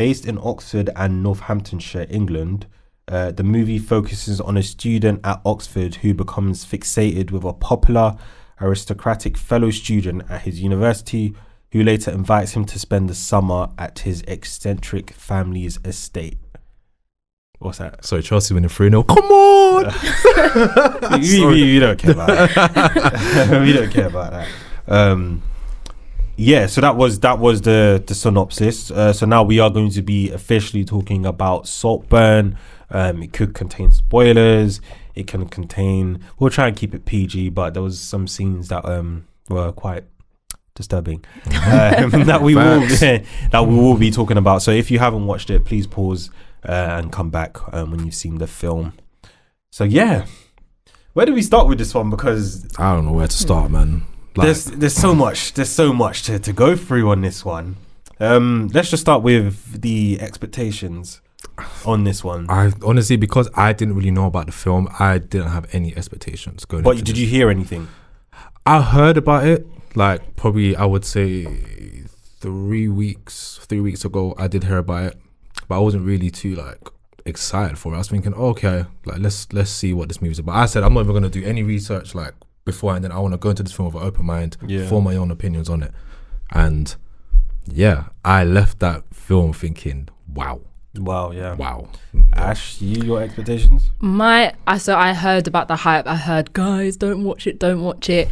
based in Oxford and Northamptonshire, England. The movie focuses on a student at Oxford who becomes fixated with a popular aristocratic fellow student at his university, who later invites him to spend the summer at his eccentric family's estate. What's that? Sorry, Chelsea winning 3-0. Come on! we don't care about that. We don't care about that. Yeah, so that was the synopsis. So now we are going to be officially talking about Saltburn. It could contain spoilers. It can contain. We'll try and keep it PG, but there was some scenes that were quite disturbing that we will be talking about. So if you haven't watched it, please pause and come back when you've seen the film. So yeah, where do we start with this one? Because I don't know where to start, man. Like, there's so much to go through on this one. Let's just start with the expectations on this one. I honestly, because I didn't really know about the film, I didn't have any expectations going. But did you hear anything? I heard about it, like probably I would say 3 weeks ago. I did hear about it, but I wasn't really too like excited for it. I was thinking, okay, like let's see what this movie's about. I said I'm not even gonna do any research like before, and then I want to go into this film with an open mind, form my own opinions on it. And yeah, I left that film thinking, wow, yeah. Wow. Ash, your expectations? So I heard about the hype. I heard, guys, don't watch it.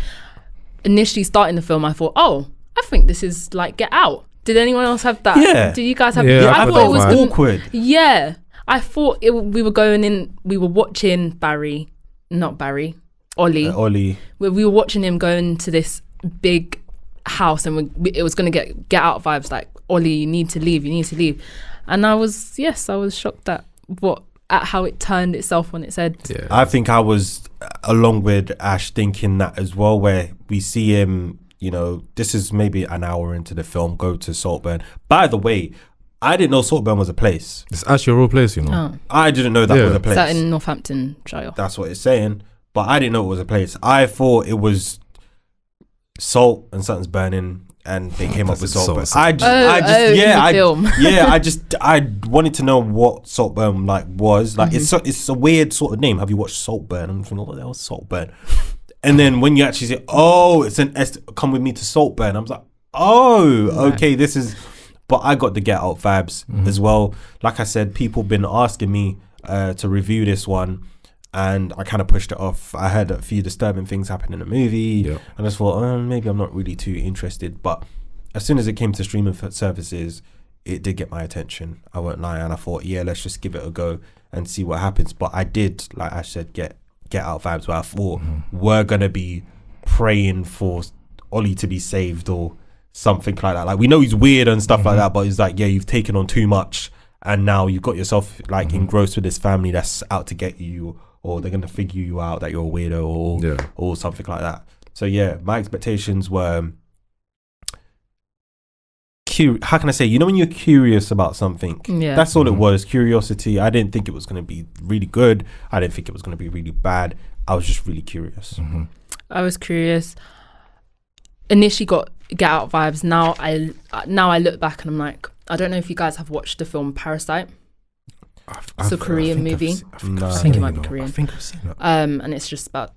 Initially starting the film, I thought, oh, I think this is like Get Out. Did anyone else have that? Yeah. Did you guys have? Yeah, I thought it was awkward. Yeah, I thought we were going in. We were watching Ollie. We were watching him go into this big house, and it was going to get out vibes. Like, Ollie, you need to leave. And I was shocked at how it turned itself on its head. Yeah. I think I was along with Ash thinking that as well, where we see him, this is maybe an hour into the film, go to Saltburn. By the way, I didn't know Saltburn was a place. It's actually a real place, Oh. I didn't know that was a place. Is that in Northamptonshire? That's what it's saying. But I didn't know it was a place. I thought it was salt and something's burning, and they came up with Saltburn. I wanted to know what Saltburn was. Like, it's a weird sort of name. Have you watched Saltburn? I'm thinking, what the hell is Saltburn? And then when you actually say, oh, it's come with me to Saltburn, I was like, oh, okay, this is. But I got the Get Out vibes as well. Like I said, people been asking me to review this one, and I kind of pushed it off. I heard a few disturbing things happen in the movie, and I just thought, maybe I'm not really too interested. But as soon as it came to streaming services, it did get my attention. I won't lie, and I thought, let's just give it a go and see what happens. But I did, like Ash said, get Out vibes where I thought we're gonna be praying for Ollie to be saved or something like that. Like, we know he's weird and stuff like that, but it's like, you've taken on too much, and now you've got yourself like engrossed with this family that's out to get you, or they're gonna figure you out that you're a weirdo or something like that. So my expectations were how can I say, when you're curious about something, that's all it was, curiosity. I didn't think it was going to be really good. I didn't think it was going to be really bad. I was just really curious. I was curious. Initially got Get Out vibes. Now I look back and I'm like, I don't know if you guys have watched the film Parasite. It's a Korean movie. I think it might be Korean. I think I've seen it. And it's just about,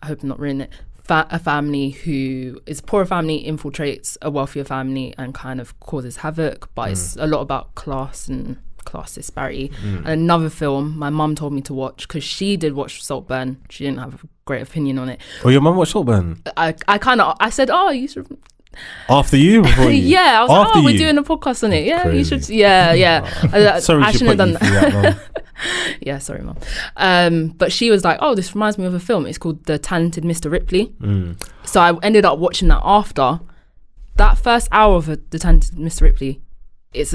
I hope I'm not ruining it, a family who is a poorer family infiltrates a wealthier family and kind of causes havoc, but it's a lot about class and class disparity. And another film my mum told me to watch, because she did watch Saltburn. She didn't have a great opinion on it. Oh, your mum watched Saltburn? I said, oh, you should. After you? Before you? I was like, oh, we're doing a podcast on it. Yeah, Crazy. You should. Yeah. Sorry, I shouldn't have done that. Yeah, sorry, Mum. But she was like, oh, this reminds me of a film. It's called The Talented Mr. Ripley. So I ended up watching that after. That first hour of The Talented Mr. Ripley is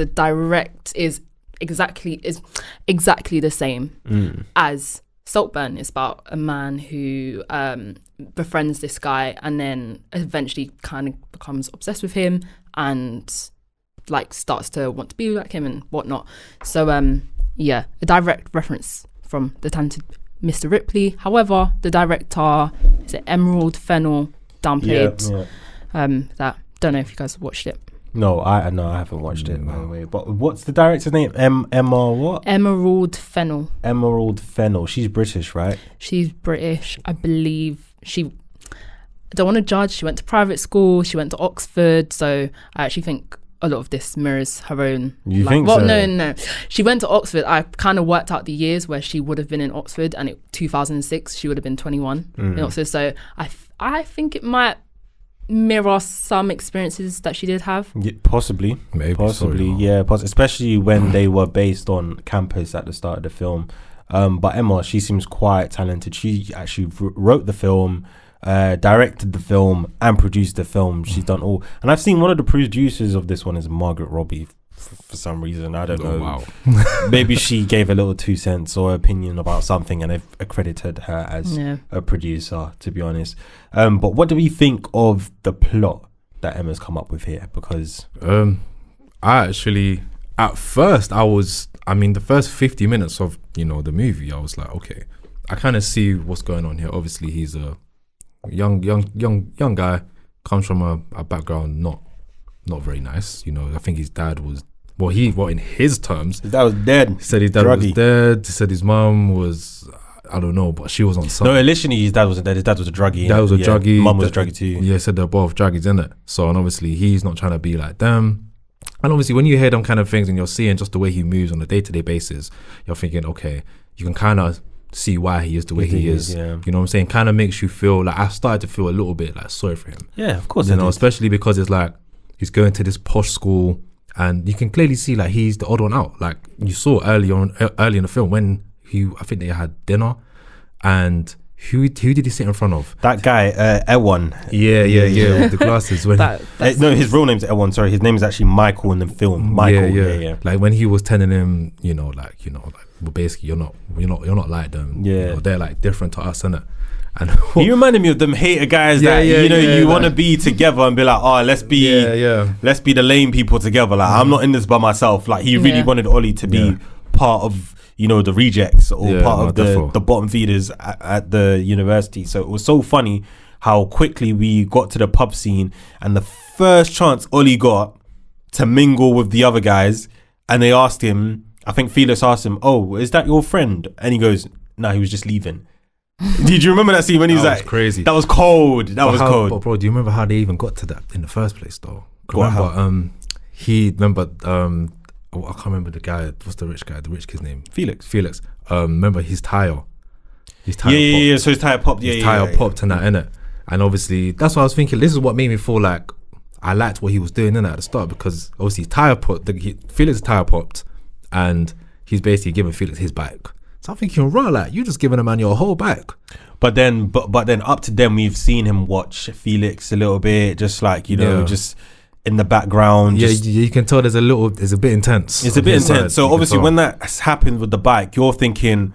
exactly the same as Saltburn. It's about a man who befriends this guy and then eventually kind of becomes obsessed with him and like starts to want to be like him and whatnot. So a direct reference from The Talented Mr. Ripley. However, the director is it Emerald Fennell downplayed that. Don't know if you guys have watched it. No, I haven't watched it, by the way. But what's the director's name? Emma what? Emerald Fennell. Emerald Fennell. She's British, right? She's British, I believe. I don't want to judge. She went to private school. She went to Oxford. So I actually think a lot of this mirrors her own. You think so? No. She went to Oxford. I kind of worked out the years where she would have been in Oxford, and 2006 she would have been 21 in Oxford. So I think it might mirror some experiences that she did have. Yeah, possibly. Maybe. Yeah, especially when they were based on campus at the start of the film. But Emma, she seems quite talented. She actually wrote the film, directed the film, and produced the film. She's done all. And I've seen one of the producers of this one is Margaret Robbie. For some reason, I don't know. Wow. Maybe she gave a little 2 cents or opinion about something, and they've accredited her as a producer, to be honest. But what do we think of the plot that Emma's come up with here? Because I actually, at first, the first 50 minutes of the movie, I was like, okay, I kind of see what's going on here. Obviously, he's a young guy, comes from a background not very nice. I think his dad was, in his terms, his dad was dead. Said his dad was dead. Said his mom was, I don't know, but she was on something. No, initially his dad wasn't dead. His dad was a druggie. Dad was a druggie. Mum was a druggie too. Yeah, said they're both druggies, innit? So, and obviously he's not trying to be like them. And obviously when you hear them kind of things and you're seeing just the way he moves on a day-to-day basis, you're thinking, okay, you can kind of see why he is the way he is. Yeah. You know what I'm saying? Kind of makes you feel like, I started to feel a little bit like sorry for him. Yeah, of course. Especially because it's like he's going to this posh school, and you can clearly see like he's the odd one out. Like you saw early in the film when I think they had dinner, and who did he sit in front of? That guy, Ewan. Yeah, with the glasses. When no, his real name's Ewan. Sorry, his name is actually Michael in the film. Michael. Yeah. Like when he was telling him, well, basically you're not like them. Yeah, they're like different to us, innit? And he reminded me of them hater guys you want to be together and be like, oh, let's be the lame people together. Like I'm not in this by myself. Like he really wanted Ollie to be part of the rejects or part of the bottom feeders at the university. So it was so funny how quickly we got to the pub scene, and the first chance Ollie got to mingle with the other guys, and they asked him, I think Felix asked him, oh, is that your friend? And he goes, no, he was just leaving. Did you remember that scene when he was like, crazy? That was cold. That was cold. But bro, do you remember how they even got to that in the first place though? I can't remember the guy. What's the rich guy? The rich kid's name? Felix. Remember his tire? Yeah. So his tire popped. His tire popped and that, innit? And obviously that's what I was thinking. This is what made me feel like I liked what he was doing in at the start, because obviously his tire popped. Felix's tire popped, and he's basically giving Felix his bike. So I'm thinking, right, like you just giving a man your whole bike. But then up to then we've seen him watch Felix a little bit, just like just in the background. Yeah, you can tell there's a bit intense. It's a bit intense. So obviously when that happened with the bike, you're thinking,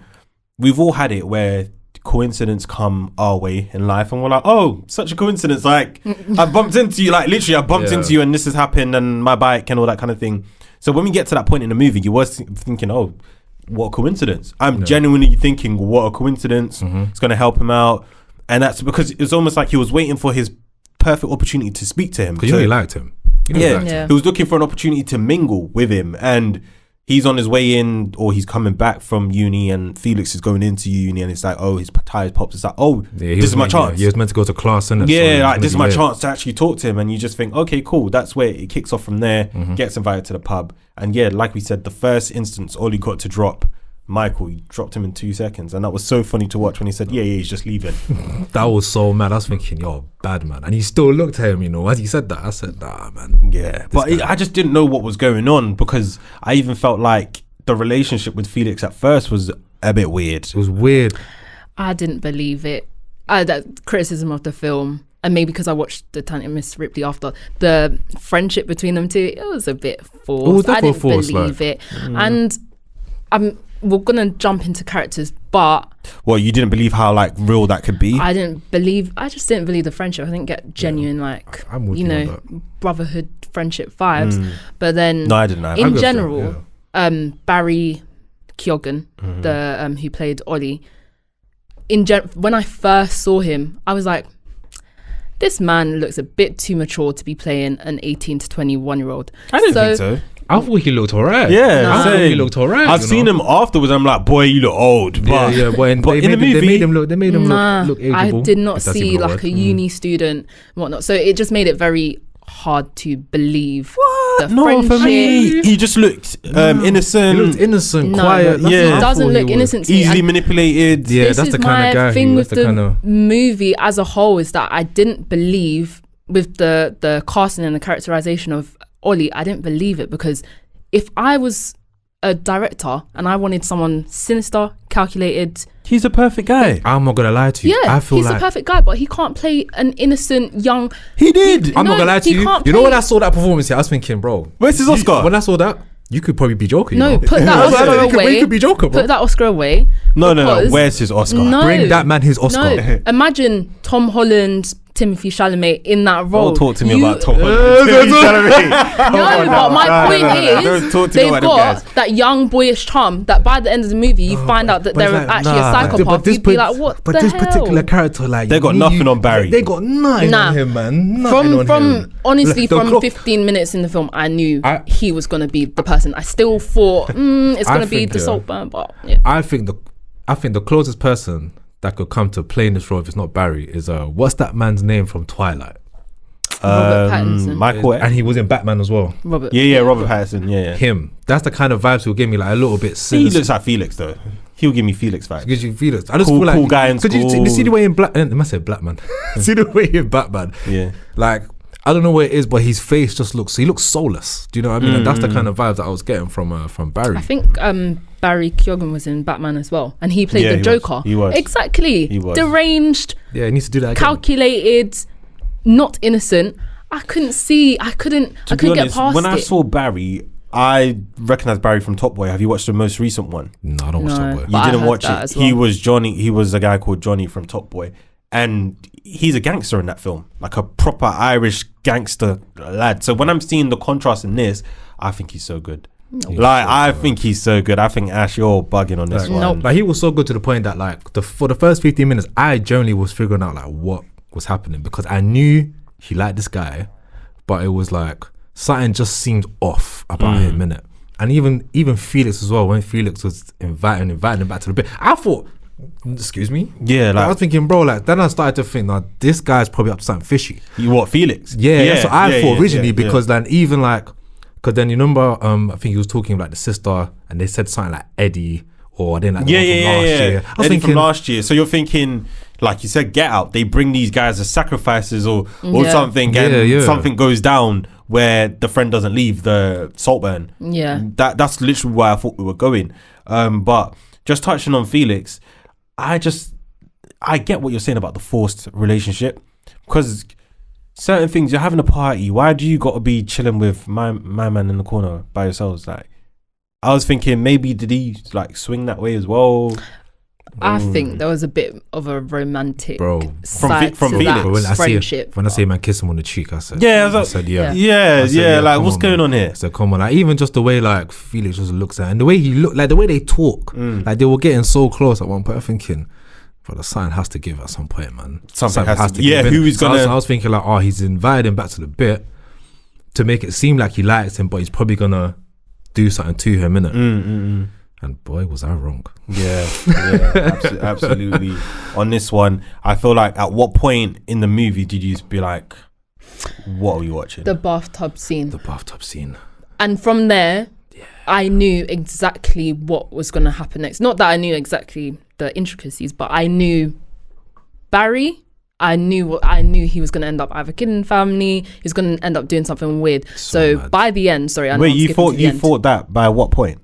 we've all had it where coincidence come our way in life, and we're like, oh, such a coincidence. Like I bumped into you, like literally I bumped into you, and this has happened, and my bike and all that kind of thing. So when we get to that point in the movie, you was thinking, oh, what a coincidence. I'm genuinely thinking, what a coincidence. It's going to help him out. And that's because it's almost like he was waiting for his perfect opportunity to speak to him. Because he liked him. He was looking for an opportunity to mingle with him, and he's on his way in, or he's coming back from uni, and Felix is going into uni, and it's like, oh, his tires popped. It's like, oh, this is my chance. He was meant to go to class, innit? This is my chance to actually talk to him. And you just think, okay, cool. That's where it kicks off from there. Gets invited to the pub, and like we said, the first instance Ollie got to drop Michael, he dropped him in 2 seconds, and that was so funny to watch when he said, he's just leaving. That was so mad. I was thinking, yo, bad man. And he still looked at him, as he said that. I said, nah, man. Yeah, but I just didn't know what was going on, because I even felt like the relationship with Felix at first was a bit weird. It was weird. I didn't believe it. That criticism of the film, and maybe because I watched The Talented Miss Ripley after, the friendship between them two, it was a bit forced. I didn't believe it. And we're gonna jump into characters, but you didn't believe how like real that could be? I just didn't believe the friendship. I didn't get genuine brotherhood friendship vibes. But then no, I didn't know. In general, Barry Keoghan, the who played Ollie, when I first saw him, I was like, this man looks a bit too mature to be playing an 18 to 21-year-old. I didn't think so. I thought he looked alright. Yeah, I thought he looked alright. I've seen him afterwards. I'm like, boy, you look old. But, But in the movie, they made him look ageable. I did not if that's see even a like word. a uni student and whatnot. So it just made it very hard to believe the no, friendship. for me, he just looked innocent. He looked innocent, No, quiet. he Yeah. doesn't look was. innocent to me. Easily And manipulated. Yeah, this that's is the kind my of guy. thing with That's the kind of. movie as a whole is that I didn't believe with the casting and the characterization of Ollie. I didn't believe it because if I was a director and I wanted someone sinister, calculated, He's a perfect guy. I'm not gonna lie to you. yeah, I feel he's like the perfect guy, but he can't play an innocent young. He did. I'm No, not gonna lie to he you. can't You know play- when I saw that performance here, I was thinking, bro, Where's his Oscar? when I saw that, you could probably be Joker. No, you know? put that I was like, Oscar you away. could be Joker, bro. Put that Oscar away. No. because- Where's his Oscar? No. Bring that man his Oscar. No, imagine Tom Holland, Timothy Chalamet in that role. Don't talk to me You- about Tom Holland. No, but my point is, Don't talk to me they've about them got guys. that young boyish charm that by the end of the movie, you find out that But they're it's like, actually nah, a psychopath. You'd be like, what But the this hell? particular character, like They got nothing on Barry. They got nothing Nah. on him, man. Nothing on From him. honestly, Like, the from clock- 15 minutes in the film, I knew I- he was going to be the person. I still thought it's I going to be think, the yeah. Saltburn, but yeah. I think the closest person that could come to playing this role, if it's not Barry, is what's that man's name from Twilight? Robert Pattinson. Michael. And he was in Batman as well. Robert. Yeah, Robert Pattinson. Yeah. Him. That's the kind of vibes he'll give me, like a little bit He sinister. looks like Felix though. He'll give me Felix vibes. Gives you Felix. I just Cool- feel like cool guy in could you school. see the way in Black? I must say Black Man. See the way in Batman. Yeah. Like I don't know what it is, but his face just looks. He looks soulless. Do you know what I mean? And that's the kind of vibes that I was getting from Barry. I think Barry Keoghan was in Batman as well, and he played Yeah, the he was. Joker. He was. Exactly. He was. Deranged, Yeah, he needs to do that again. calculated, not innocent. I couldn't To be get honest, past when it. I saw Barry, I recognized Barry from Top Boy. Have you watched the most recent one? No, I don't watch No. that boy. But I You didn't heard watch that it. as He well. was Johnny. He was a guy called Johnny from Top Boy, and he's a gangster in that film, like a proper Irish gangster lad. So when I'm seeing the contrast in this, I think he's so good. I think he's so good. I think Ash, you're bugging on this Like, one. Nope. Like he was so good to the point that like for the first 15 minutes, I generally was figuring out like what was happening because I knew he liked this guy, but it was like something just seemed off about him, innit? And even Felix as well. When Felix was inviting him back to the bit, I thought, excuse me, Yeah, Like, I like was thinking, bro, like then I started to think, now this guy's probably up to something fishy. you what Felix? Yeah, that's what I thought originally yeah. because then even like, because then you remember, I think he was talking about the sister and they said something like Eddie or I didn't like the one from last year. I was Eddie thinking, from last year. So you're thinking, like you said, Get Out. They bring these guys as sacrifices or Yeah. something, and Yeah. something goes down where the friend doesn't leave the Saltburn. Yeah. That's literally where I thought we were going. But just touching on Felix, I get what you're saying about the forced relationship because certain things, you're having a party. Why do you got to be chilling with my man in the corner by yourselves? Like, I was thinking maybe did he like swing that way as well? I think there was a bit of a romantic Bro, side from to Felix. that But when friendship. I see man kiss him on the cheek, I said, Yeah, I was I said, yeah. Yeah, I said, like come what's on, going man. on here? I said, come on, like even just the way like Felix just looks at, and the way he looked, like the way they talk, like they were getting so close at one point. I'm thinking, but the sign has to give at some point, man. Something has to- yeah, give. who is So gonna- I was thinking like, oh, he's invited him back to the bit to make it seem like he likes him, but he's probably gonna do something to him, innit? And boy, was I wrong. Yeah, absolutely. On this one, I feel like at what point in the movie did you be like, what are we watching? The bathtub scene. The bathtub scene. And from there, I knew exactly what was going to happen next. Not that I knew exactly the intricacies, but I knew Barry. I knew he was going to end up either killing family. He was going to end up doing something weird. So mad. by the end, sorry, I know Wait, I'm you skipping to the end. thought that by what point?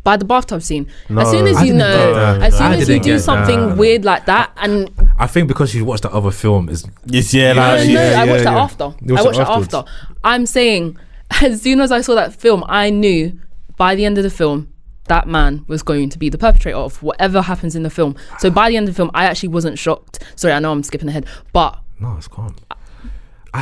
By the bathtub scene. No, as soon as I you didn't know, get that. as soon I as you didn't do get something that. weird like that, and I think because she watched the other film is Yes, yeah, no, like I watched that yeah. after. You I watched watched it that afterwards? after. I'm saying, as soon as I saw that film, I knew by the end of the film that man was going to be the perpetrator of whatever happens in the film. So by the end of the film, I actually wasn't shocked. Sorry, I know I'm skipping ahead, but no, it's gone.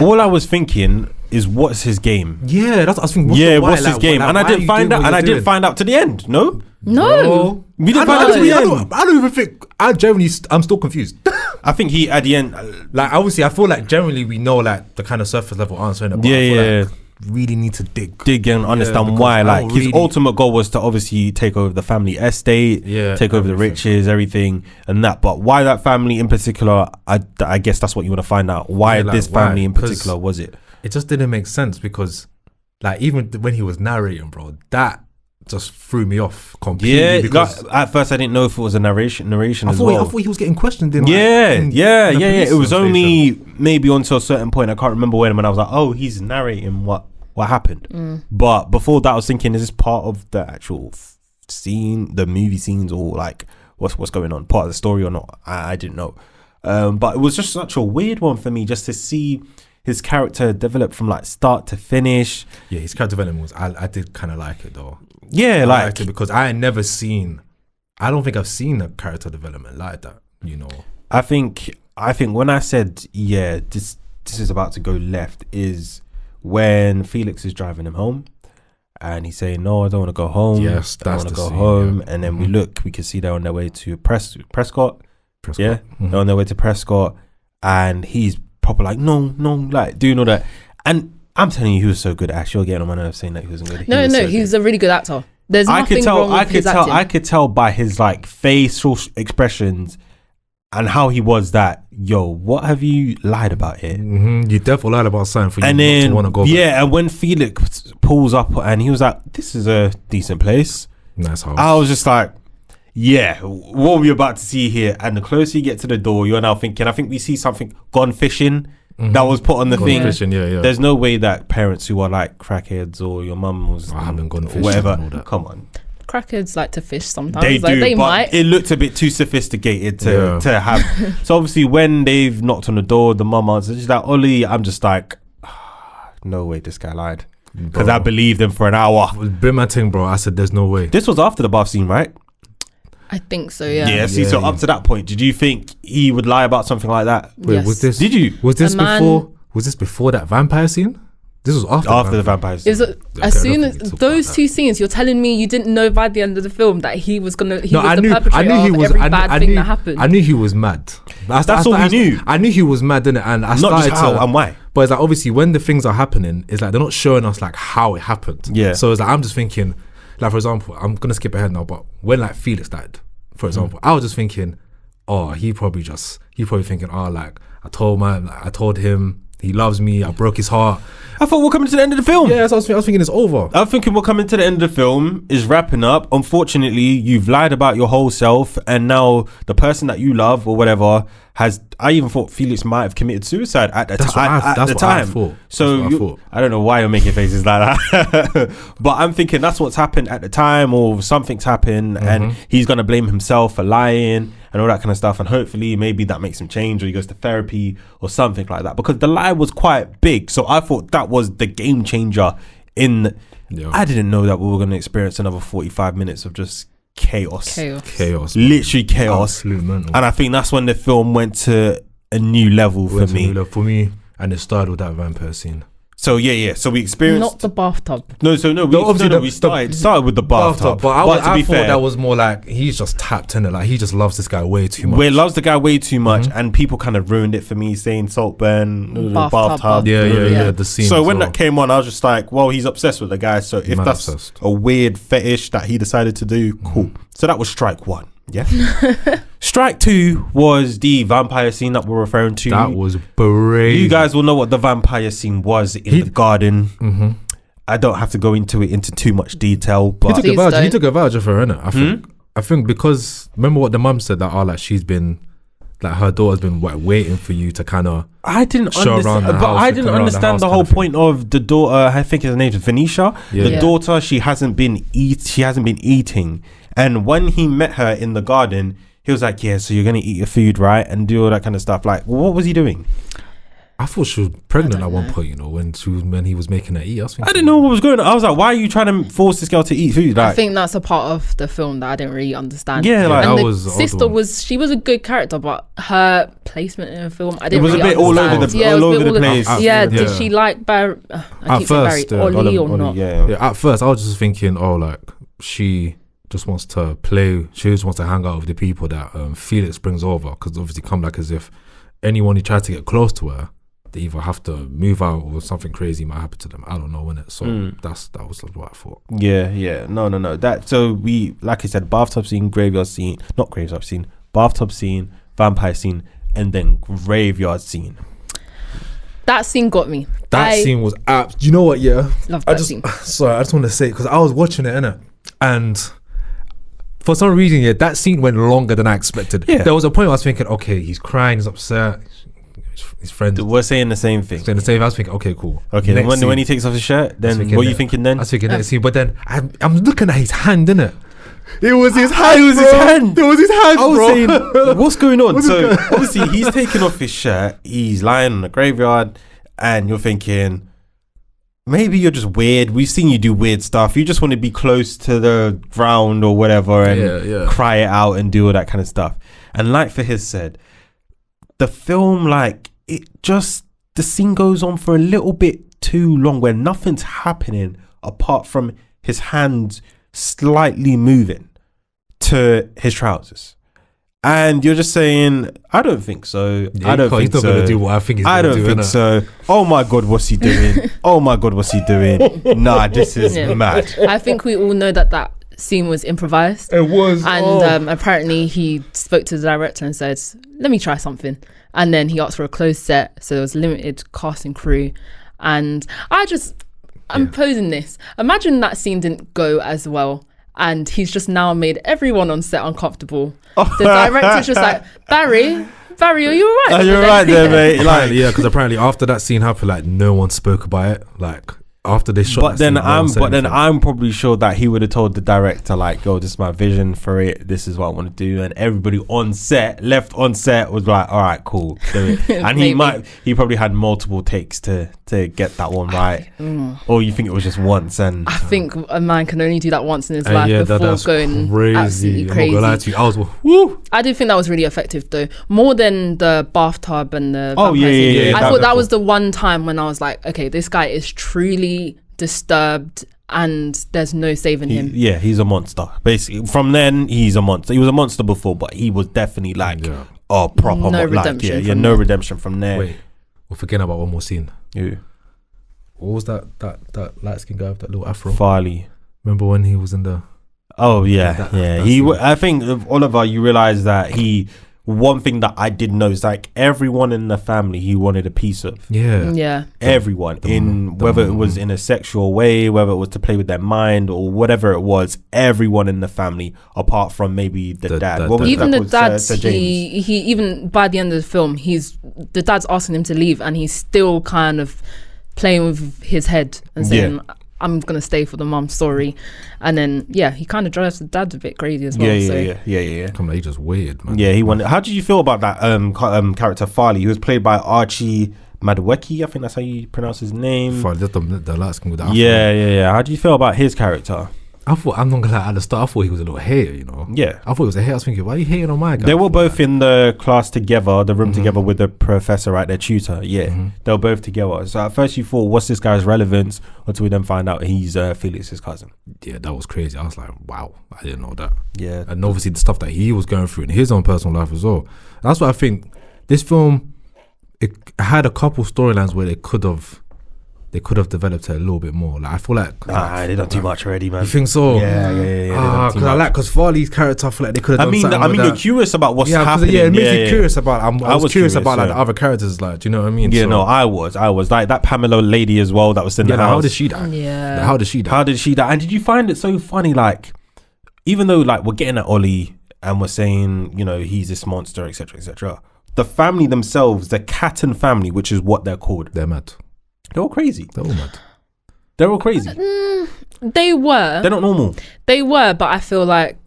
all I was thinking is what's his game? Yeah, that's what I was thinking. What's his game? And I didn't find out. And I didn't find out to the end. No, no. we didn't I find out to the end. don't even think. I'm still confused. I think he at the end, like obviously I feel like generally we know like the kind of surface level answer in it, but Yeah, I feel yeah. like really need to dig and understand because why. I Like don't his really- ultimate goal was to obviously take over the family estate, take over the everything. riches, everything, and that. But why that family in particular? I guess that's what you want to find out. Why Yeah, like, this family why? in 'Cause particular was it? It just didn't make sense because like even when he was narrating, bro, that just threw me off completely. Yeah, because like, at first I didn't know if it was a narration I as thought, well. I thought he was getting questioned in Yeah. police It was station. only maybe until a certain point. I can't remember when I was like, oh, he's narrating what happened. But before that, I was thinking, is this part of the actual scene, the movie scenes, or like what's going on, part of the story or not? I didn't know. But it was just such a weird one for me, just to see his character develop from like start to finish. Yeah, his character development was I did kind of like it though. Yeah, I like liked it because I had never seen. I don't think I've seen a character development like that. You know. I think when I said this is about to go left is when Felix is driving him home and he's saying, no, I don't want to go home. Yes, I want that's to the go scene, home. yeah. And then we can see they're on their way to Prescott. Yeah, Mhm. they're on their way to Prescott and he's proper like, no, like doing all that. And I'm telling you, he was so good. Ash, you're getting on my nerves saying that he wasn't good. He's a really good actor. There's nothing wrong with his acting. I could tell by his like facial expressions and how he was that, yo, what have you lied about here? You definitely lied about something for you And not then to want to go back. and when Felix pulls up and he was like, this is a decent place, Nice house. I was just like, yeah, what are we about to see here? And the closer you get to the door, you're now thinking, I think we see something gone fishing that was put on the Gone thing. fishing, yeah. There's no way that parents who are like crackheads or your mum was I haven't gone or fishing whatever, and all that. come on. Crackheads like to fish sometimes. They Like, do, they but might. it looked a bit too sophisticated to Yeah. have. So obviously, when they've knocked on the door, the mum answers. She's like, Ollie, I'm just like, no way, this guy lied, because I believed him for an hour. Been my thing, bro. I said there's no way. This was after the bath scene, right? I think so. Yeah. Yeah. See, Yeah, so yeah. up to that point, did you think he would lie about something like that? Wait, Yes. was this? Did you? Was this A man- before? Was this before that vampire scene? This was after The vampire It scene. was Okay, as I soon don't as think we talk those about two scenes, you're telling me you didn't know by the end of the film that he was I the knew, perpetrator of every bad thing that happened. I knew he was mad. That's all we knew. I knew he was mad, didn't it? And I Not started just how to, and why. But it's like obviously when the things are happening, it's like they're not showing us like how it happened. Yeah. So it's like I'm just thinking, like for example, I'm gonna skip ahead now, but when like Felix died, for example, I was just thinking, oh, he probably thinking, oh, like I told him he loves me, I broke his heart. I thought we're coming to the end of the film. Yeah, so I was thinking it's over. I'm thinking we're coming to the end of the film, is wrapping up. Unfortunately, you've lied about your whole self, and now the person that you love or whatever has. I even thought Felix might have committed suicide at the That's time. what I thought. So That's what I thought. I don't know why you're making faces like that, but I'm thinking that's what's happened at the time, or something's happened, and he's gonna blame himself for lying and all that kind of stuff. And hopefully, maybe that makes him change, or he goes to therapy or something like that. Because the lie was quite big, so I thought that was the game changer. I didn't know that we were gonna experience another 45 minutes of just chaos. Literally chaos. Absolute mental. And I think that's when the film went to a new level for me. For me, and it started with that vampire scene. So so we experienced Not the bathtub. we obviously started with the bathtub. But to I be thought fair, that was more like he's just tapped in it. Like he just loves this guy way too much. Where loves the guy way too much, and people kind of ruined it for me, saying Saltburn, bathtub. Yeah. The scene. So when as well. that came on, I was just like, well, he's obsessed with the guy. So if Mad that's obsessed. a weird fetish that he decided to do, cool. So that was strike one. Yeah. Strike two was the vampire scene that we're referring to. that was brave. You guys will know what the vampire scene was in the garden. I don't have to go into it into too much detail, He but took Please a voucher. don't. He took a voucher for her, innit? I think because remember what the mum said that like she's been like her daughter's been waiting for you to kind of. I didn't Show around understand. the But house, I come didn't around the understand house the kind whole of thing. point of the daughter. I think her name is Venetia. Yeah. The Yeah. daughter, she hasn't been eating, and when he met her in the garden, he was like, "Yeah, so you're gonna eat your food, right?" And do all that kind of stuff. Like, what was he doing? I thought she was pregnant at one point. You know, when he was making her eat. I was thinking, I didn't know what was going on. I was like, "Why are you trying to force this girl to eat food?" Like, I think that's a part of the film that I didn't really understand. Yeah, like- and that the was the odd sister one. she was a good character, but her placement in the film, I didn't was a really bit all understand. over the- Yeah, it all was a over bit the place. Yeah, Yeah. did she like Barry? I At keep saying Barry, first, Ollie or not? Yeah. Yeah, at first I was just thinking, oh, like she just wants to play. She just wants to hang out with the people that Felix brings over, because obviously come like as if anyone who tries to get close to her, they either have to move out or something crazy might happen to them. I don't know, innit? So that was what I thought. Yeah. No. That, so we, like I said, bathtub scene, graveyard scene, not graveyard scene, bathtub scene, vampire scene, and then graveyard scene. That scene got me. That scene was apt. You know what? Yeah, Love that scene. Sorry, I just want to say, because I was watching it, innit, and for some reason, yeah, that scene went longer than I expected. Yeah. There was a point where I was thinking, okay, he's crying, he's upset. His friends We're saying the same thing. saying the same. I was thinking, okay, cool. Okay, Next when scene. he takes off his shirt, then thinking what are you that- thinking then? I was thinking next scene, but then I'm looking at his hand, innit? It was his hand, hand. it was his hand. It was his hand, I was bro. saying, what's going on? So obviously he's taking off his shirt, he's lying on the graveyard, and you're thinking, maybe you're just weird. We've seen you do weird stuff. You just want to be close to the ground or whatever and Yeah. cry it out and do all that kind of stuff. And like Fahis said, the film, like, the scene goes on for a little bit too long where nothing's happening apart from his hands slightly moving to his trousers. And you're just saying, I don't think so. Yeah, I don't think he's not so. gonna do what I think he's gonna do. I don't think innit? so. Oh my God, what's he doing? Oh my God, what's he doing? Nah, this is Yeah. mad. I think we all know that scene was improvised. It was. And apparently he spoke to the director and said, let me try something. And then he asked for a closed set. So there was limited cast and crew. And I'm posing this. Imagine that scene didn't go as well. And he's just now made everyone on set uncomfortable. The director's just like, Barry, are you all right? You're right there, mate. Apparently, yeah, because apparently after that scene happened, like no one spoke about it. Like after they shot. But that then scene, no one said anything. I'm probably sure that he would have told the director, like, yo, this is my vision for it. This is what I want to do. And everybody left on set was like, all right, cool, do it. And he probably had multiple takes to get that one right. Or you think it was just once? And I think a man can only do that once in his Yeah, life before that's going crazy. absolutely I'm not crazy. gonna lie to you. I was woo. I did think that was really effective though, more than the bathtub and the Oh, vampire scene. yeah, I thought that was was the one time when I was like, okay, this guy is truly disturbed and there's no saving him. he's a monster. Basically, from then he's a monster. He was a monster before, but he was definitely like, proper. No like, redemption from no there. redemption from there. Wait, we're forgetting about one more scene. Yeah. What was that light skinned guy with that little afro? Farley. Remember when he was in the? Oh yeah, that He, scene. I think Oliver, you realize that one thing that I did know is like everyone in the family he wanted a piece of. Yeah. Everyone, whether it was in a sexual way, whether it was to play with their mind or whatever it was, everyone in the family, apart from maybe the dad. What was Even that the called? dad, Sir James. he even by the end of the film, the dad's asking him to leave, and he's still kind of playing with his head and saying, I'm gonna stay for the mum, sorry. And then he kind of drives the dad a bit crazy as well. Yeah. Come on, he just weird, man. Yeah, he wanted. How did you feel about that character Farley? He was played by Archie Madwecki. I think that's how you pronounce his name. Fine, just the light skin with the afro. Yeah. How do you feel about his character? I'm not gonna lie, at the start I thought he was a little hater, you know. Yeah. I thought he was a hater. I was thinking, why are you hating on my guy? They were both that? in the class together, the room together with the professor, right? Their tutor. Yeah. They were both together. So at first you thought, what's this guy's relevance? Until we then find out he's Felix's cousin. Yeah, that was crazy. I was like, wow, I didn't know that. Yeah. And obviously the stuff that he was going through in his own personal life as well. That's why I think this film, it had a couple storylines where they could have developed it a little bit more. Like I feel like they done too much already, man. You think so? Yeah. Because Farley's character, I feel like they could have done something. I mean, with you're that. curious about what's happening. Yeah, it makes you curious about. I was curious about like yeah. the other characters. Like, do you know what I mean? Yeah, So- no, I was like that Pamela lady as well that was in the like, house. how did she die? Yeah. Like, how did she die? How did she die? And did you find it so funny? Like, even though like we're getting at Ollie and we're saying, you know, he's this monster, etc., etc. The family themselves, the Catton family, which is what they're called, They're mad. they're all crazy. They're all mad. They're all crazy. They were. They're not normal. They were, but I feel like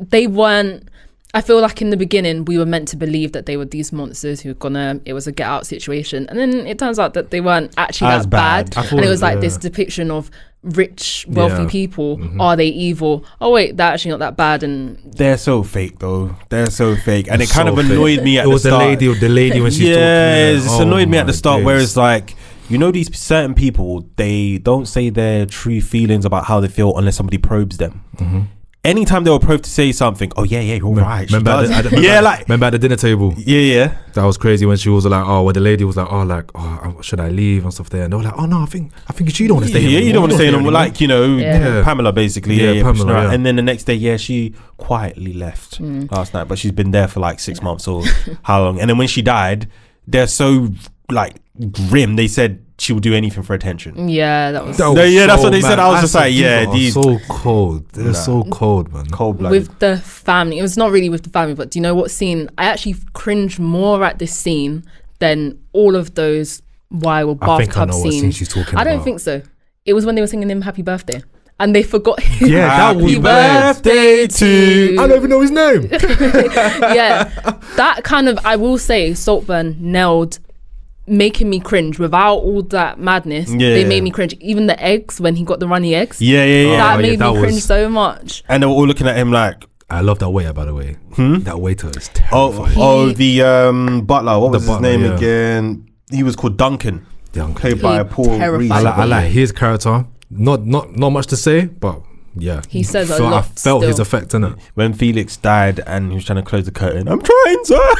they weren't. I feel like in the beginning we were meant to believe that they were these monsters who were it was a get out situation, and then it turns out that they weren't actually As that bad. bad. I thought, And it was like yeah. this depiction of rich, wealthy Yeah. people. Are they evil? Oh wait, they're actually not that bad. And They're so fake though. They're so fake, and it So kind of fake. annoyed me at It the was start. the lady when she's Yeah, talking. it's annoyed me at the start where days. it's like, you know, these certain people, they don't say their true feelings about how they feel unless somebody probes them. anytime they were approved to say something, oh yeah, you're right. Remember at the dinner table? Yeah. That was crazy when she was like, the lady was like, should I leave and stuff there? And they were like, oh no, I think you don't want to stay. Yeah, you don't want to stay anymore. Like, Yeah. Pamela basically. Yeah, Pamela, pushing her out. yeah. And then the next day, she quietly left last night, but she's been there for like 6 months or how long. And then when she died, they're so like grim. They said she would do anything for attention. Yeah, that's what they said. I was just like, these so cold. They're so cold, man. Cold blooded. With the family, it was not really with the family, but do you know what scene? I actually cringed more at this scene than all of those wild I think I bathtub know what scene scenes. she's talking I don't about. think so. It was when they were singing him "Happy Birthday," and they forgot him. Yeah, that was Happy bad. birthday to. I don't even know his name. Yeah, that kind of, I will say, Saltburn nailed making me cringe without all that madness. They made me cringe. Even the eggs, when he got the runny eggs, that made me cringe so much. And they were all looking at him like, I love that waiter, by the way. That waiter is terrifying. The butler. What was his name yeah. again? He was called Duncan. Played by Paul terrified. Reed. I like his character. Not much to say, but yeah, He says a lot I felt still. his effect in it. When Felix died and he was trying to close the curtain, I'm trying, sir.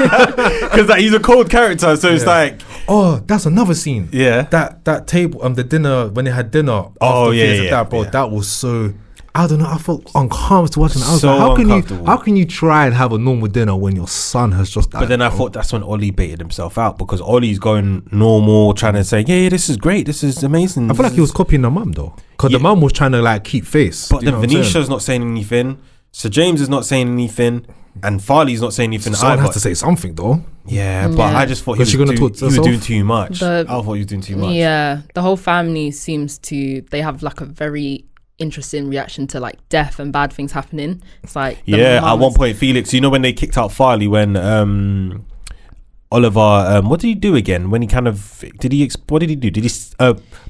Because he's a cold character, so it's like, Oh, that's another scene. yeah. That table, the dinner when they had dinner. Oh, after yeah, Felix yeah, died, bro. yeah. That was so. I don't know. I felt uncomfortable watching it. I was So like, uncomfortable. how can you try and have a normal dinner when your son has just died? But then I bro? thought that's when Ollie baited himself out, because Ollie's going normal, trying to say, yeah, this is great, this is amazing. I feel like he was copying the mum though, because the mum was trying to like keep face. But Do you then know what I'm saying? Venetia's not saying anything, Sir James is not saying anything, and Farley's not saying anything Someone either. has to say something though. Yeah, but Yeah. I just thought he Was she gonna talk to he was herself? doing too much. I The- thought he was doing too much. Yeah, the whole family seems to, they have like a very interesting reaction to like death and bad things happening. It's like the Yeah, at mums- one point, Felix, when they kicked out Farley, when Oliver, what did he do again? When he kind of, what did he do? Did he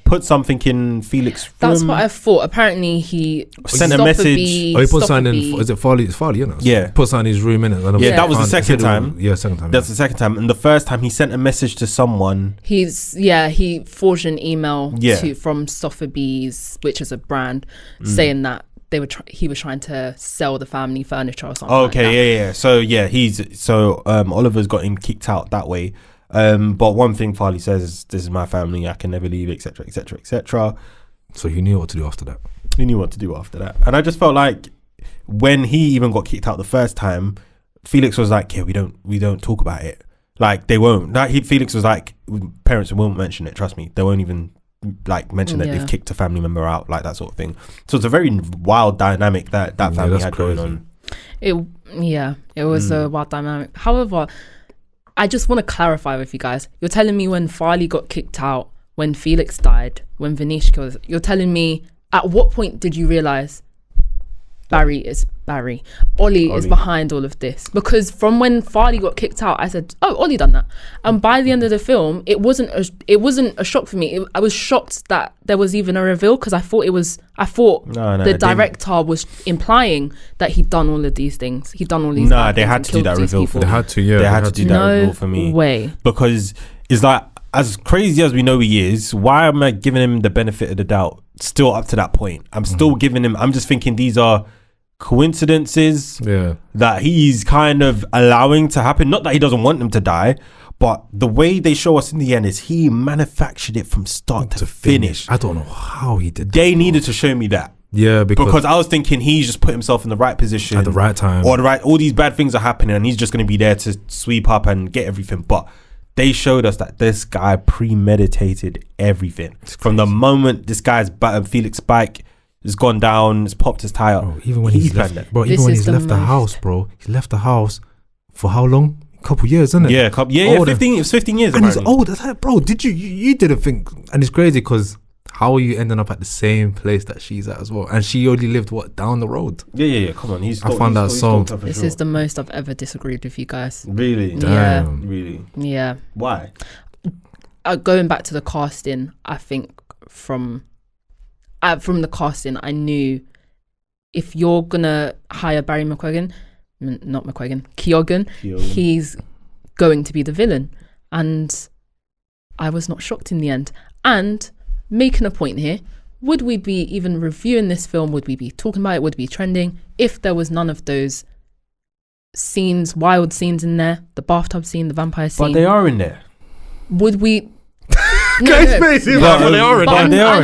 put something in Felix's room? That's what I thought. Apparently he Sent a message. Oh, he put something in. Is it Farley? It's Farley, isn't it? Yeah. Put something in his room, innit? Yeah, that was the second time. Yeah, second time. That's the second time. And the first time he sent a message to someone. he forged an email Yeah. from Sotheby's, which is a brand, saying that he was trying to sell the family furniture or something. Okay, like that. yeah. So Oliver's got him kicked out that way. But one thing Farley says is, this is my family, I can never leave, etc., etc., etc. So he knew what to do after that. He knew what to do after that. And I just felt like when he even got kicked out the first time, Felix was like, yeah, we don't talk about it. Like, they won't. Felix was like, parents won't mention it, trust me. They won't even like mention that they've kicked a family member out, like that sort of thing. So it's a very wild dynamic that family had going on. It was a wild dynamic. However, I just want to clarify with you guys. You're telling me when Farley got kicked out, when Felix died, when Venetia was, you're telling me at what point did you realize Ollie is behind all of this? Because from when Farley got kicked out, I said, oh, Ollie done that. And by the end of the film, it wasn't a shock for me. I was shocked that there was even a reveal, because I thought the director was implying that he'd done all of these things. He'd done all these Nah, bad they things had and to do killed that these reveal people. for They had to, yeah. They had to do that No reveal for me. way. Because it's like, as crazy as we know he is, why am I giving him the benefit of the doubt still up to that point? I'm still giving him, I'm just thinking these are coincidences that he's kind of allowing to happen. Not that he doesn't want them to die, but the way they show us in the end is he manufactured it from start to finish. I don't know how he did that. They needed to show me that. Yeah, because I was thinking he's just put himself in the right position at the right time. or all these bad things are happening and he's just going to be there to sweep up and get everything. But they showed us that this guy premeditated everything. From the moment this guy's Felix bike has gone down, has popped his tire. Bro, even when he's left the house, bro, he left the house for how long? A couple years, isn't it? Yeah, 15. It was 15 years, and he's apparently. old. It's like, bro, did you didn't think? And it's crazy because how are you ending up at the same place that she's at as well? And she only lived down the road. Yeah. Come on, I found that so. This is the most I've ever disagreed with you guys. Really. Damn. Really. Yeah. Why? Going back to the casting, I think from the casting, I knew if you're gonna hire Barry Keoghan, he's going to be the villain, and I was not shocked in the end. And making a point here, would we be even reviewing this film? Would we be talking about it? Would it be trending if there was none of those scenes, wild scenes in there? The bathtub scene, the vampire scene. But they are in there. Would we? I'm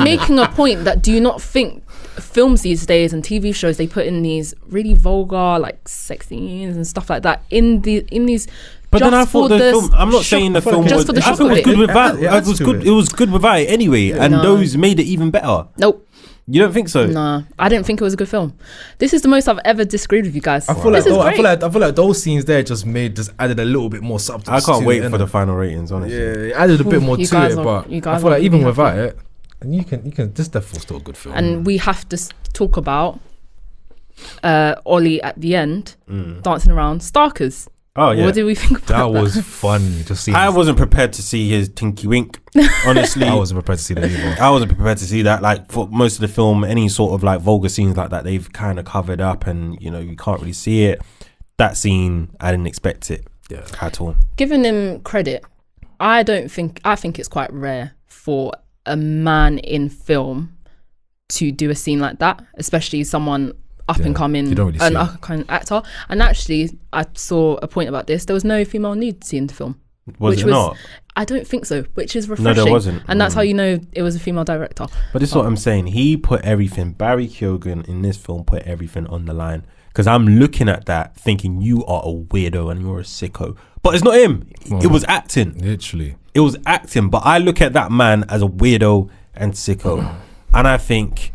making a point that do you not think films these days and TV shows, they put in these really vulgar, like sex scenes and stuff like that in these. But then I thought the film. I'm not saying the film was. I thought it was good without. It was good. It was good without it anyway, and those made it even better. Nope. You don't think so? Nah, I didn't think it was a good film. This is the most I've ever disagreed with you guys. I feel like those scenes there just added a little bit more substance. I can't wait for the final ratings, honestly. Yeah, it added a bit more to it, but I feel like even without it, and you can. This definitely still a good film. And we have to talk about Ollie at the end dancing around Starkers. Oh yeah, what did we think about that? Was funny to see. I wasn't prepared to see his tinky wink. Honestly, I wasn't prepared to see that either. I wasn't prepared to see that. Like for most of the film, any sort of like vulgar scenes like that, they've kind of covered up, and you can't really see it. That scene, I didn't expect it at all. Giving him credit, I think it's quite rare for a man in film to do a scene like that, especially someone up and coming, really an up and coming actor. And actually, I saw a point about this. There was no female nudity in the film. Was it not? I don't think so, which is refreshing. No, there wasn't. And that's how you know it was a female director. But this is what I'm saying. He put everything, Barry Keoghan in this film put everything on the line. Because I'm looking at that thinking you are a weirdo and you're a sicko. But it's not him. It was acting. Literally. It was acting. But I look at that man as a weirdo and sicko. And I think,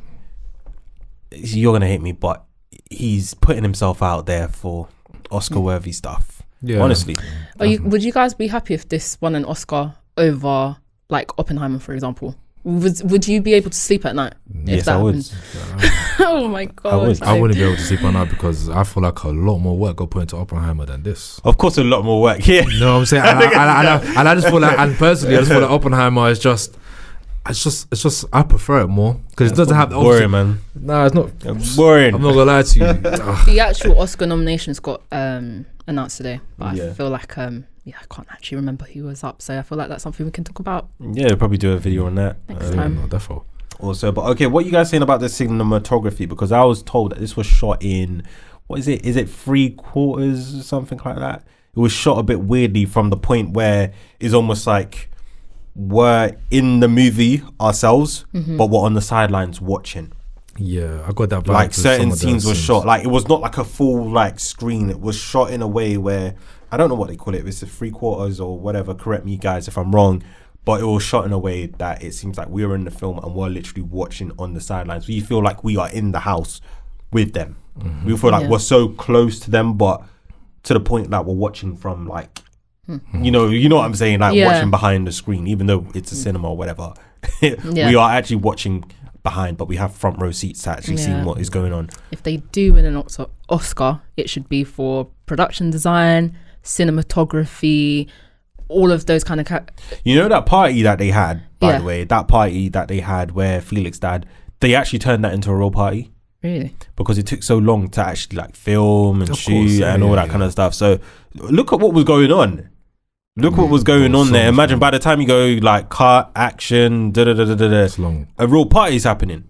you're going to hate me, but he's putting himself out there for Oscar-worthy stuff. Yeah. Honestly. Would you guys be happy if this won an Oscar over, like, Oppenheimer, for example? Would you be able to sleep at night? Yes, I would. Oh my god! I wouldn't be able to sleep at night because I feel like a lot more work got put into Oppenheimer than this. Of course, a lot more work. Yeah, you know what I'm saying. And I just feel like, and personally, I just feel like Oppenheimer is just. It's just I prefer it more because it doesn't have boring, man. No, it's not boring. I'm not gonna lie to you. The actual Oscar nominations got announced today, but I feel like I can't actually remember who was up, so I feel like that's something we can talk about. Yeah, we'll probably do a video on that next time. No, definitely. Also, but okay, what are you guys saying about the cinematography? Because I was told that this was shot in, what is it? Is it 3/4 or something like that? It was shot a bit weirdly from the point where it's almost like we're in the movie ourselves, but we're on the sidelines watching. Yeah, I got that vibe. Like certain scenes were shot, like it was not like a full like screen. It was shot in a way where I don't know what they call it. It's the 3/4 or whatever. Correct me, guys, if I'm wrong. But it was shot in a way that it seems like we're in the film and we're literally watching on the sidelines. We feel like we are in the house with them. We feel like we're so close to them, but to the point that we're watching from like, you know what I'm saying? Like watching behind the screen, even though it's a cinema or whatever. We are actually watching behind, but we have front row seats to actually see what is going on. If they do win an Oscar, it should be for production design, cinematography, all of those kind of that party that they had, by the way, that party that they had where Felix died, they actually turned that into a real party. Really? Because it took so long to actually like film and shoot and all that kind of stuff. So look at what was going on. Look what was going on there. Imagine by the time you go like car action, it's long. A real party's happening.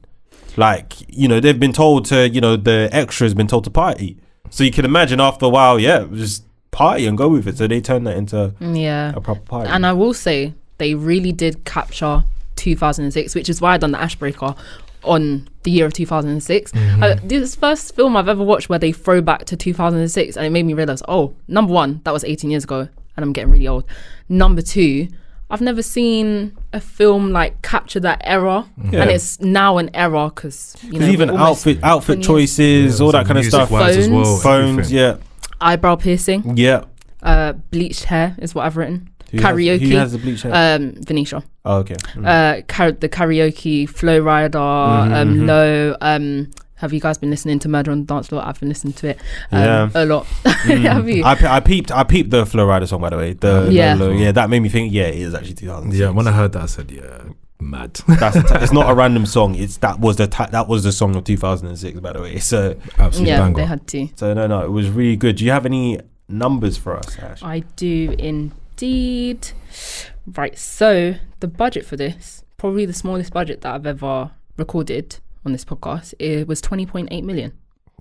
Like, they've been told to, the extras been told to party. So you can imagine after a while, just party and go with it. So they turned that into a proper party. And I will say they really did capture 2006, which is why I done the Ashbreaker on the year of 2006. This first film I've ever watched where they throw back to 2006, and it made me realize, number one, that was 18 years ago and I'm getting really old. Number two, I've never seen a film like capture that era, and it's now an era because even outfit choices, all that kind of stuff. Phones, eyebrow piercing, bleached hair is what I've written. Karaoke. Who has the bleached hair? Venetia. Oh, okay. The karaoke, Flow Rider, Low. Have you guys been listening to Murder on the Dance Floor? I've been listening to it a lot. Have you? I peeped the Flow Rider song, by the way. That made me think. Yeah, it is actually 2006. Yeah, when I heard that, I said, mad. It's not a random song. That was the song of 2006, by the way. So absolutely banger. They had to. So no, it was really good. Do you have any numbers for us, Ash? I do indeed. Right, so the budget for this, probably the smallest budget that I've ever recorded on this podcast, it was 20.8 million.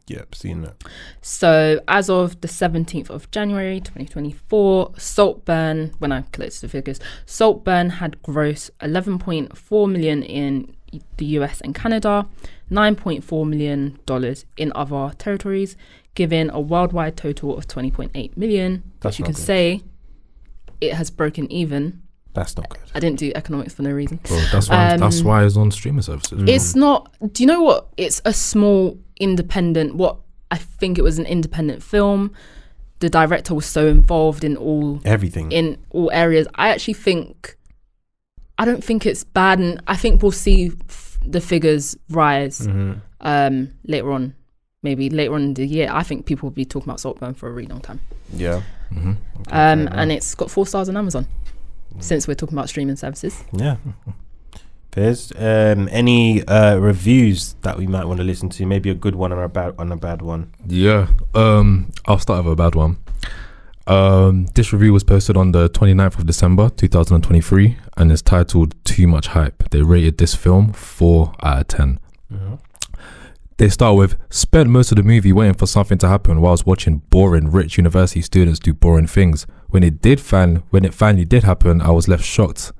Yep, seen that. So as of the 17th of January 2024, Saltburn, when I collected the figures, Saltburn had grossed 11.4 million in the US and Canada, $9.4 million in other territories, giving a worldwide total of 20.8 million. That's which you not can good. say it has broken even. That's not good. I didn't do economics for no reason. Bro, that's why it's on streaming services. It's not. Do you know what? It's a small independent. What I think it was an independent film. The director was so involved in Everything. in all areas. I don't think it's bad, and I think we'll see the figures rise later on. Maybe later on in the year. I think people will be talking about Saltburn for a really long time. Yeah. Mm-hmm. Okay, And it's got 4 stars on Amazon. Since we're talking about streaming services. Yeah. There's any reviews that we might want to listen to? Maybe a good one or a bad one. Yeah. I'll start with a bad one. This review was posted on the 29th of December 2023 and is titled Too Much Hype. They rated this film 4 out of 10. Mm-hmm. They start with, spent most of the movie waiting for something to happen whilst watching boring rich university students do boring things. When it finally did happen, I was left shocked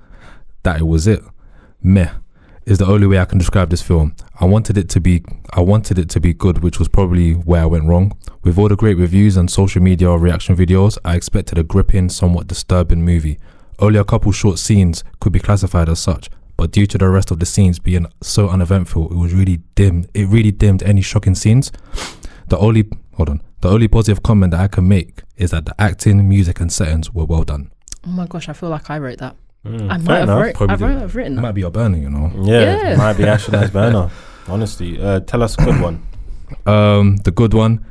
that it was it. Meh is the only way I can describe this film. I wanted it to be good, which was probably where I went wrong. With all the great reviews and social media reaction videos, I expected a gripping, somewhat disturbing movie. Only a couple short scenes could be classified as such, but due to the rest of the scenes being so uneventful, it really dimmed any shocking scenes. The only positive comment that I can make is that the acting, music and settings were well done. Oh my gosh, I feel like I wrote that. I fair might have enough. written It that. might be your burner, you know. Yeah. Might be Ashton's burner. Honestly. Tell us a good one. The good one,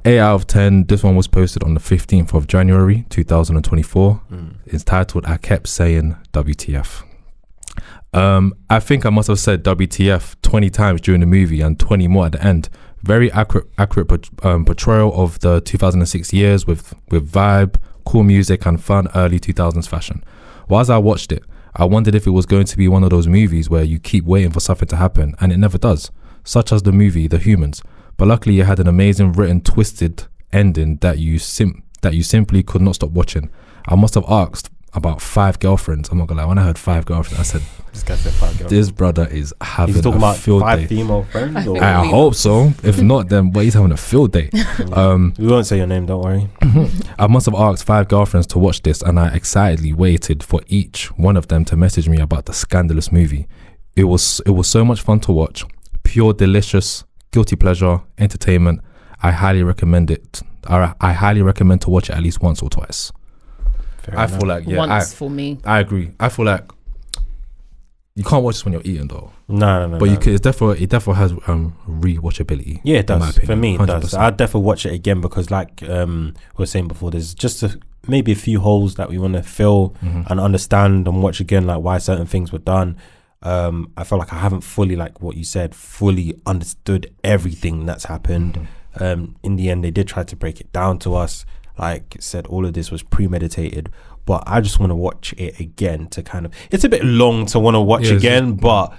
8 out of 10. This one was posted on the 15th of January 2024. It's titled I Kept Saying WTF. I think I must have said WTF 20 times during the movie and 20 more at the end. Very accurate portrayal of the 2006 years with vibe, cool music and fun early 2000s fashion. Whilst I watched it, I wondered if it was going to be one of those movies where you keep waiting for something to happen and it never does, such as the movie The Humans. But luckily it had an amazing written twisted ending that you simply could not stop watching. I must have asked about 5 girlfriends. I'm not gonna lie, when I heard 5 girlfriends, I said, This guy said 5 girls. this brother is having He's talking a about field 5 day. female friends? Or? I hope so. If not, then he's having a field day. We won't say your name, don't worry. I must have asked 5 girlfriends to watch this, and I excitedly waited for each one of them to message me about the scandalous movie. It was so much fun to watch. Pure, delicious, guilty pleasure, entertainment. I highly recommend it. I highly recommend to watch it at least once or twice. Fair I enough. feel like, yeah, Once for me. I agree. I feel like you can't watch this when you're eating though. No. But you can. It definitely has rewatchability. Yeah, it in my does. opinion, For me, it does. 100%. I'd definitely watch it again because, like we were saying before, there's just maybe a few holes that we want to fill and understand and watch again, like why certain things were done. I feel like I haven't fully, like what you said, fully understood everything that's happened. In the end, they did try to break it down to us. Like it said, all of this was premeditated. But I just want to watch it again to kind of... It's a bit long to want to watch again, but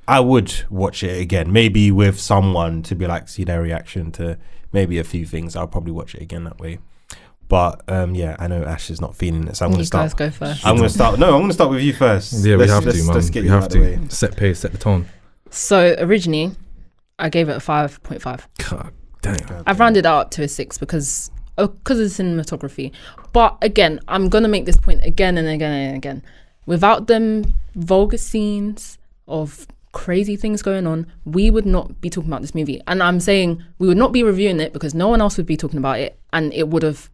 I would watch it again. Maybe with someone to be like, see their reaction to maybe a few things. I'll probably watch it again that way. But yeah, I know Ash is not feeling it, so I'm going to start. You guys go first. I'm going to start with you first. Yeah, we have to, man. Let's get We you have out of the way. to set pace, set the tone. So originally, I gave it a 5.5. God damn. I've rounded it up to a 6 because of the cinematography. But again, I'm going to make this point again and again and again. Without them vulgar scenes of crazy things going on, we would not be talking about this movie. And I'm saying we would not be reviewing it because no one else would be talking about it, and it wouldn't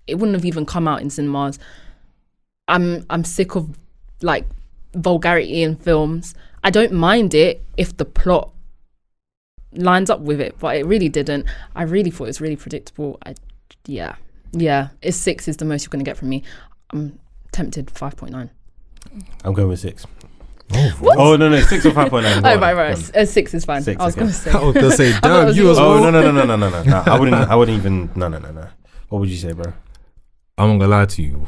have even come out in cinemas. I'm sick of like vulgarity in films. I don't mind it if the plot lines up with it, but it really didn't. I really thought it was really predictable. Yeah, it's 6 is the most you're going to get from me. I'm tempted 5.9. I'm going with 6. What? Oh, no, 6 or 5.9. Oh, right. 6 is fine. 6, I was okay. going to say. I was gonna say, thought it damn, was you yours. as well. Oh, no. I wouldn't even... No. What would you say, bro? I'm not gonna lie to you.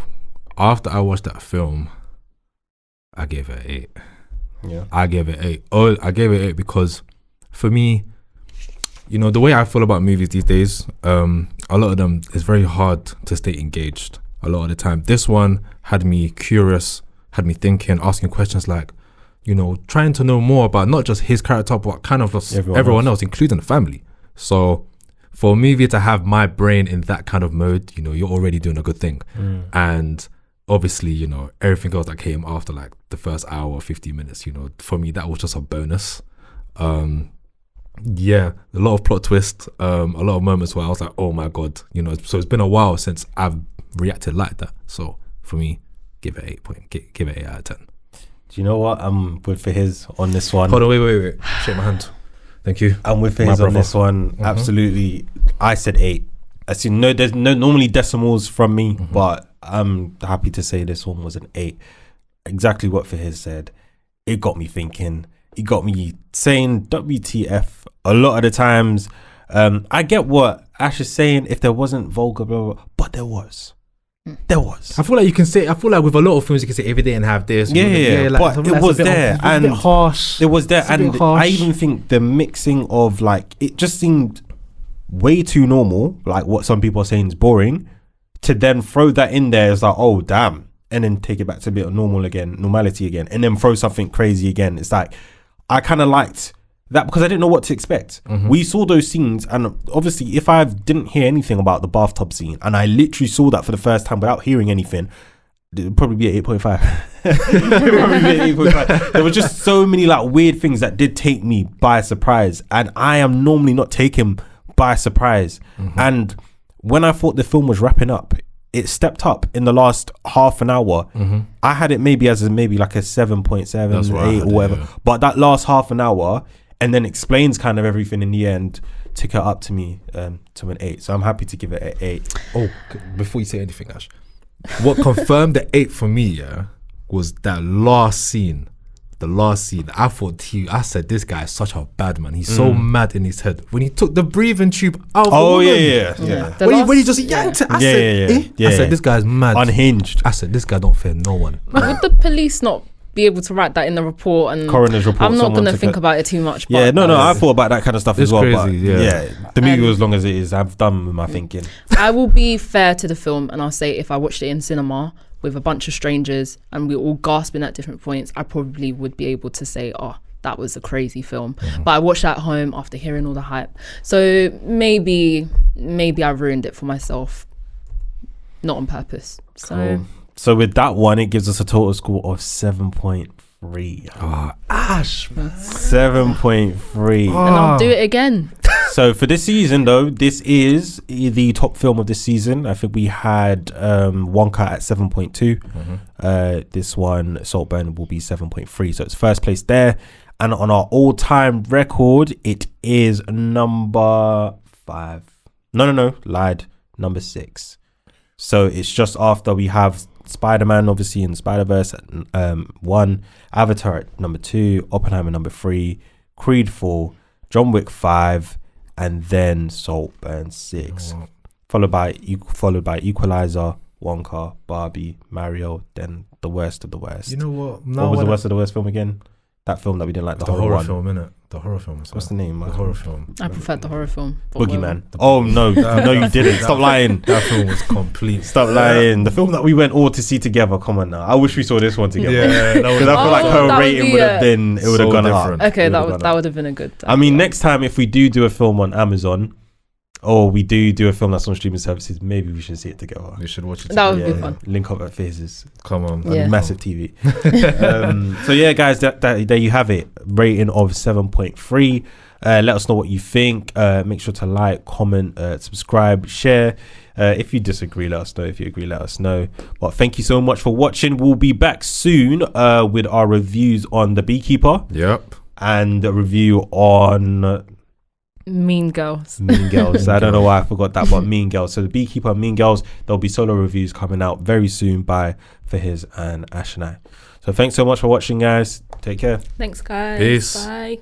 After I watched that film, I gave it an 8. Yeah. I gave it 8. Oh, I gave it 8 because for me, you know, the way I feel about movies these days, a lot of them, it's very hard to stay engaged a lot of the time. This one had me curious, had me thinking, asking questions like, you know, trying to know more about not just his character, but kind of just everyone else, including the family. So for a movie to have my brain in that kind of mode, you know, you're already doing a good thing. And obviously, you know, everything else that came after like the first hour or 50 minutes, you know, for me, that was just a bonus. Yeah, a lot of plot twists, a lot of moments where I was like, oh my God, you know, so it's been a while since I've reacted like that. So for me, give it 8 out of 10. Do you know what? I'm with for his on this one. Hold on, wait. Shake my hand. Thank you. I'm with for his on this one. Absolutely. I said 8. I see there's no normally decimals from me, but I'm happy to say this one was an 8. Exactly what for his said. It got me thinking. It got me saying WTF a lot of the times. I get what Ash is saying if there wasn't vulgar, blah, blah, blah, but there was. There was. I feel like you can say. I feel like with a lot of films, you can say if it didn't have this. Yeah. Like, but it was there, and a bit harsh. It was there, and I even think the mixing of like it just seemed way too normal. Like what some people are saying is boring. To then throw that in there is like, oh damn, and then take it back to a bit of normality again, and then throw something crazy again. It's like I kind of liked that because I didn't know what to expect. We saw those scenes, and obviously if I didn't hear anything about the bathtub scene and I literally saw that for the first time without hearing anything, it would probably be an 8.5. There were just so many like weird things that did take me by surprise, and I am normally not taken by surprise. And when I thought the film was wrapping up, it stepped up in the last half an hour. I had it maybe as maybe like a 7.7, 8 or whatever. Yeah. But that last half an hour, and then explains kind of everything in the end, took it up to me to an 8. So I'm happy to give it an 8. Oh, before you say anything, Ash, what confirmed the 8 for me, was that last scene. The last scene, I said this guy is such a bad man. He's so mad in his head when he took the breathing tube out of the woman. Yeah. When he just yanked it, I said this guy's mad, unhinged. I said this guy don't fear no one. Would the police not be able to write that in the report? And coroner's report. I'm not going to think about it too much. Yeah, no, I thought about that kind of stuff as well. Crazy, but the movie, as long as it is, I've done with my thinking. I will be fair to the film, and I'll say if I watched it in cinema with a bunch of strangers and we were all gasping at different points, I probably would be able to say, oh, that was a crazy film. But I watched that at home after hearing all the hype. So maybe I ruined it for myself, not on purpose. So with that one, it gives us a total score of 7.3. Oh, Ash, man. 7.3. And I'll do it again. So for this season, though, this is the top film of this season. I think we had Wonka at 7.2. This one, Saltburn, will be 7.3. So it's first place there. And on our all-time record, it is number 5. No, lied. Number 6. So it's just after we have Spider-Man, obviously, in Spider-Verse at 1, Avatar at number 2, Oppenheimer number 3, Creed 4, John Wick 5, and then Saltburn 6, followed by Equalizer, Wonka, Barbie, Mario, then the worst of the worst. You know what? What was the worst of the worst film again? That film that we didn't like, the horror one. Film, innit? The horror film. What's the name? The horror film. I preferred the horror film. Boogeyman. Oh no, no, you didn't. Stop lying. That film was complete. Stop lying. The film that we went all to see together. Come on now. I wish we saw this one together. Yeah, because I feel like her rating would have been. It would have gone up. Okay, that would have been a good. I mean, next time if we do a film on Amazon, or we do a film that's on streaming services, maybe we should see it together. We should watch it together. That would be fun. Link up at Faces. Come on. Massive TV. So yeah, guys, that there you have it. Rating of 7.3. Let us know what you think. Make sure to like, comment, subscribe, share. If you disagree, let us know. If you agree, let us know. But thank you so much for watching. We'll be back soon with our reviews on The Beekeeper. Yep. And a review on Mean Girls. I don't know why I forgot that, but Mean Girls. So The Beekeeper, Mean Girls. There'll be solo reviews coming out very soon by Fahiz and Ash and I. So thanks so much for watching, guys. Take care. Thanks, guys. Peace. Bye.